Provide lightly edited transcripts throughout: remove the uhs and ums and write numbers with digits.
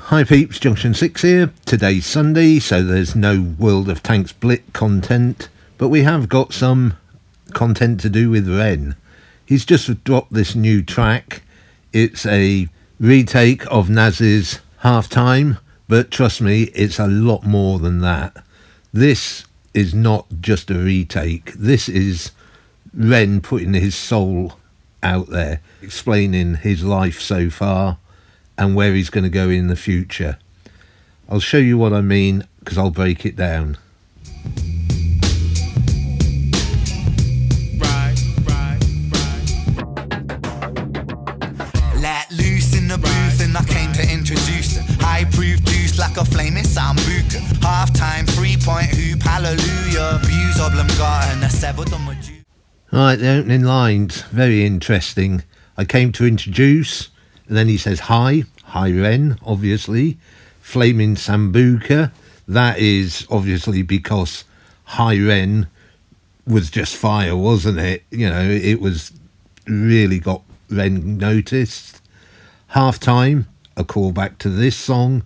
Hi peeps, Junction 6 here. Today's Sunday, so there's no World of Tanks Blit content, but we have got some content to do with Ren. He's just dropped this new track. It's a retake of Nas's Halftime, but trust me, it's a lot more than that. This is not just a retake. This is Ren putting his soul out there, explaining his life so far and where he's going to go in the future. I'll show you what I mean, because I'll break it down. Let loose in the booth and I came to introduce them. High-proof juice like a flaming sambuca. Half-time, 3-point hoop, hallelujah. Views oblongata, I severed them with juice. Right, the opening lines, very interesting. I came to introduce, and then he says hi Ren, obviously. Flaming Sambuca, that is obviously because Ren was just fire, wasn't it? You know, it was really got Ren noticed. Halftime, a callback to this song.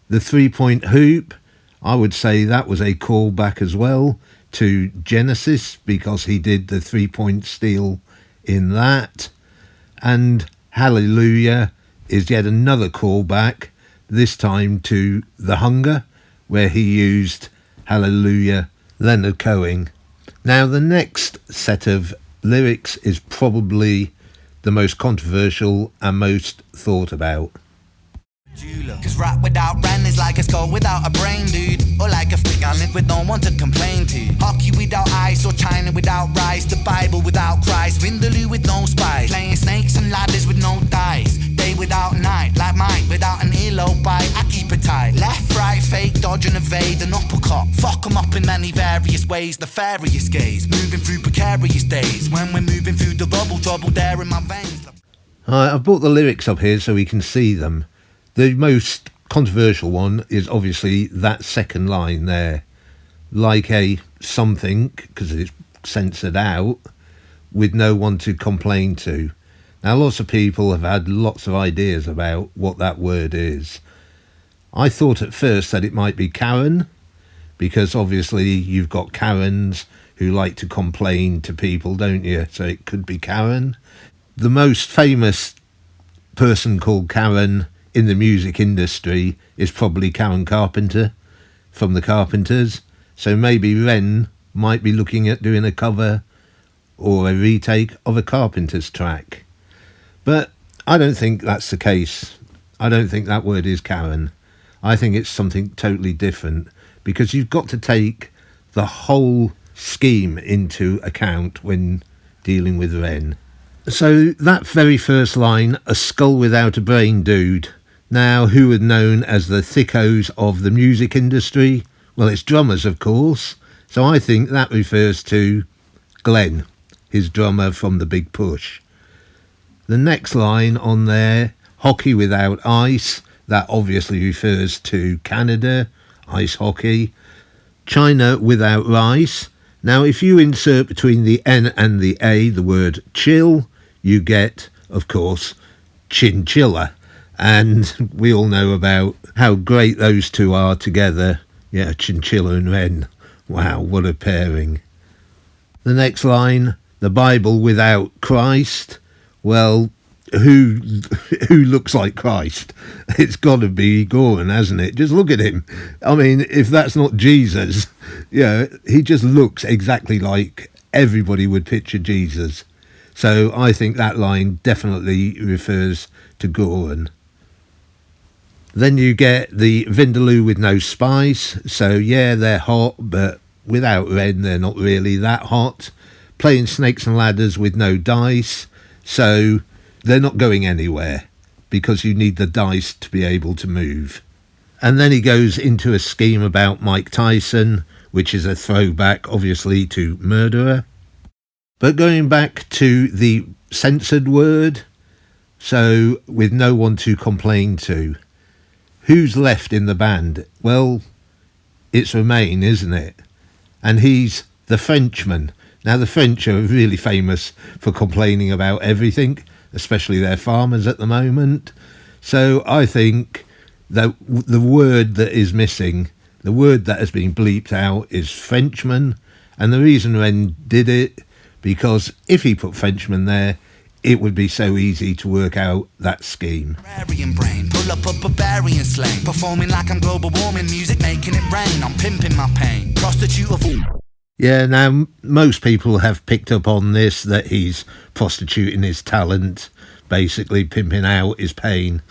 The 3-point hoop, I would say that was a callback as well to Genesis, because he did the 3-point steal in that. And Hallelujah is yet another callback, this time to The Hunger, where he used Hallelujah, Leonard Cohen. Now the next set of lyrics is probably the most controversial and most thought about. Cause rap without Ren is like a skull without a brain, dude. Or like a fig on it with no one to complain to. Hockey without ice, or China without rice. The Bible without Christ, Vindaloo with no spice. Playing snakes and ladders with no dice. Day without night, like Mike without an earlobe bite. I keep it tight. Left, right, fake, dodge and evade, an uppercut. Fuck 'em up in many various ways. The fairyest gaze, moving through precarious days. When we're moving through the rubble, trouble there in my veins. I've brought the lyrics up here so we can see them. The most controversial one is obviously that second line there. Like a something, because it's censored out, with no one to complain to. Now lots of people have had lots of ideas about what that word is. I thought at first that it might be Karen, because obviously you've got Karens who like to complain to people, don't you? So it could be Karen. The most famous person called Karen in the music industry is probably Karen Carpenter from the Carpenters. So maybe Ren might be looking at doing a cover or a retake of a Carpenters track. But I don't think that's the case. I don't think that word is Karen. I think it's something totally different, because you've got to take the whole scheme into account when dealing with Ren. So that very first line, a skull without a brain, dude. Now, who are known as the thickos of the music industry? Well, it's drummers, of course. So I think that refers to Glenn, his drummer from The Big Push. The next line on there, hockey without ice, that obviously refers to Canada, ice hockey. China without rice. Now, if you insert between the N and the A the word chill, you get, of course, chinchilla. And we all know about how great those two are together. Yeah, Chinchilla and Ren. Wow, what a pairing. The next line, the Bible without Christ. Well, who looks like Christ? It's got to be Goran, hasn't it? Just look at him. I mean, if that's not Jesus, yeah, he just looks exactly like everybody would picture Jesus. So I think that line definitely refers to Goran. Then you get the Vindaloo with no spice. So yeah, they're hot, but without Ren, they're not really that hot. Playing snakes and ladders with no dice. So they're not going anywhere, because you need the dice to be able to move. And then he goes into a scheme about Mike Tyson, which is a throwback, obviously, to Murderer. But going back to the censored word, so with no one to complain to. Who's left in the band? Well, it's Romain, isn't it? And he's the Frenchman. Now, the French are really famous for complaining about everything, especially their farmers at the moment. So I think the word that is missing, the word that has been bleeped out is Frenchman. And the reason Ren did it, because if he put Frenchman there, it would be so easy to work out that scheme. Barbarian brain, pull up a barbarian slang, performing like I'm global warming, music making it rain. I'm pimping my pain, prostitute of all. Yeah, now most people have picked up on this, that he's prostituting his talent, basically pimping out his pain.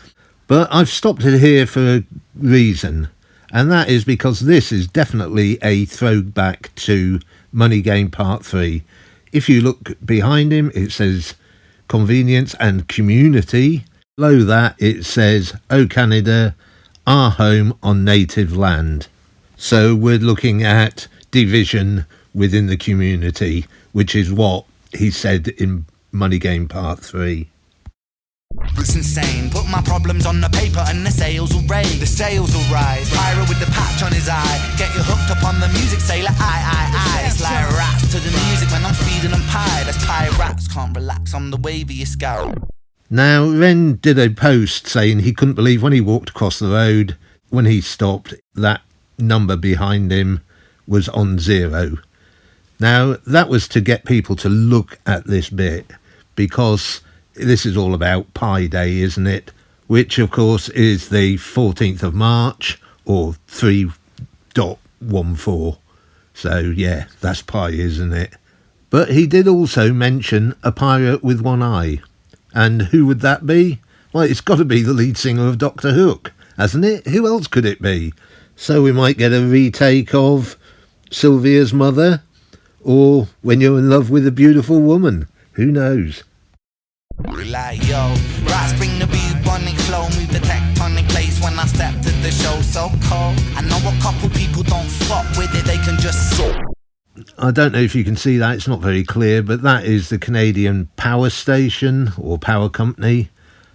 But I've stopped it here for a reason, and that is because this is definitely a throwback to Money Game Part 3. If you look behind him, it says Convenience and Community. Below that, it says, "O Canada, our home on native land." So we're looking at division within the community, which is what he said in Money Game Part 3. It's insane. Put my problems on the paper and the sales will raise. The sales will rise. Pyro with the patch on his eye. Get you hooked up on the music, sailor. I. It's like rats to the music when I'm feeding them pie. That's pirates. Can't relax on the waviest scout. Now, Ren did a post saying he couldn't believe when he walked across the road, when he stopped, that number behind him was on 0. Now, that was to get people to look at this bit, because this is all about Pi Day, isn't it? Which, of course, is the 14th of March, or 3.14. So, yeah, that's Pi, isn't it? But he did also mention a pirate with one eye. And who would that be? Well, it's got to be the lead singer of Doctor Hook, hasn't it? Who else could it be? So we might get a retake of Sylvia's Mother, or When You're in Love with a Beautiful Woman. Who knows? Like yo, rats bring the bubonic flow, move the tectonic place when I step to the show. So cold, I know a couple people don't fuck with it, they can just so. I don't know if you can see that, it's not very clear, but that is the Canadian Power Station or Power Company,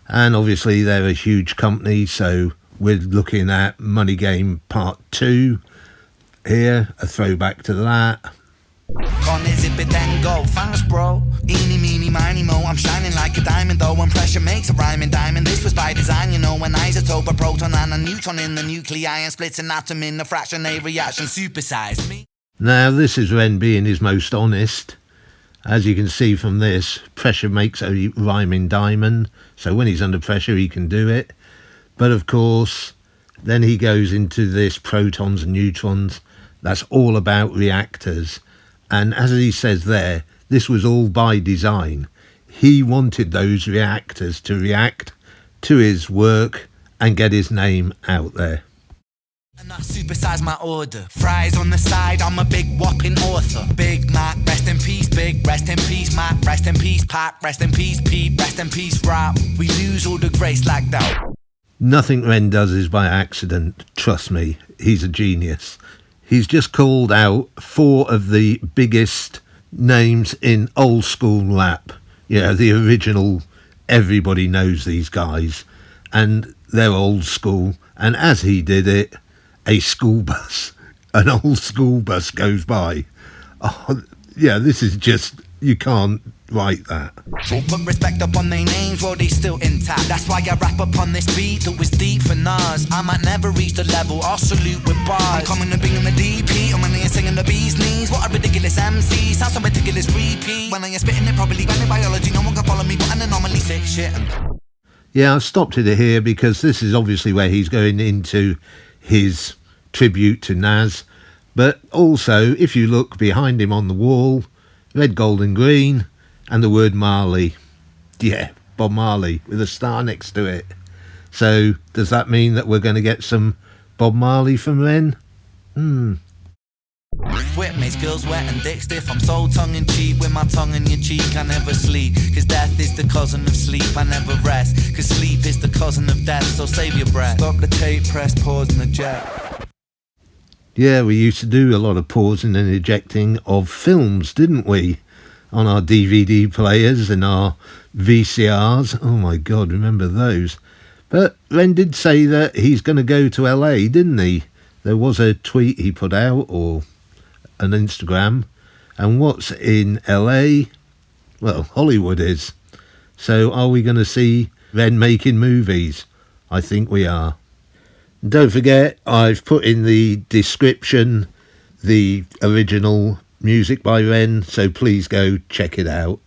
and obviously they're a huge company, so we're looking at Money Game Part 2 here, a throwback to that. Gone is it, but then go fast, bro. Eeny, meeny, miny, mo. I'm shining like a diamond, though. When pressure makes a rhyming diamond, this was by design, you know. When isotope, a proton and a neutron in the nuclei and splits an atom in a fraction, a reaction supersized me. Now, this is Ren being his most honest. As you can see from this, pressure makes a rhyming diamond, so when he's under pressure, he can do it. But of course, then he goes into this protons and neutrons. That's all about reactors. And as he says there, this was all by design. He wanted those reactors to react to his work and get his name out there. And I supersize my order. Fries on the side, I'm a big whopping author. Big Mac, rest in peace, big, rest in peace, Mac, rest in peace, Pac, rest in peace, Pete, rest in peace, rap. We lose all the grace like that. Nothing Ren does is by accident, trust me, he's a genius. He's just called out 4 of the biggest names in old school rap. Yeah, the original, everybody knows these guys, and they're old school. And as he did it, a school bus, an old school bus goes by. Oh, yeah, this is just, you can't write that. Put respect up on their names while they still intact. That's why I rap up on this beat that was deep for Nas. I might never reach the level, I'll salute with bars. I'm coming to bring in the DP, I'm running and singing the bee's knees. What a ridiculous MC, sounds so ridiculous repeat. When I am spitting it properly, when in biology, no one can follow me, but an anomaly, sick shit. Yeah, I've stopped it here because this is obviously where he's going into his tribute to Nas. But also, if you look behind him on the wall, red, gold and green, and the word Marley. Yeah, Bob Marley with a star next to it. So does that mean that we're going to get some Bob Marley from Ren? Whip makes girls wet and dick stiff. I'm so tongue-in-cheek with my tongue in your cheek. I never sleep, cause death is the cousin of sleep. I never rest, cause sleep is the cousin of death. So save your breath. Stop the tape, press pause and eject. Yeah, we used to do a lot of pausing and ejecting of films, didn't we? On our DVD players and our VCRs. Oh my God, remember those. But Ren did say that he's going to go to LA, didn't he? There was a tweet he put out, or an Instagram. And what's in LA? Well, Hollywood is. So are we going to see Ren making movies? I think we are. Don't forget, I've put in the description the original music by Ren, so please go check it out.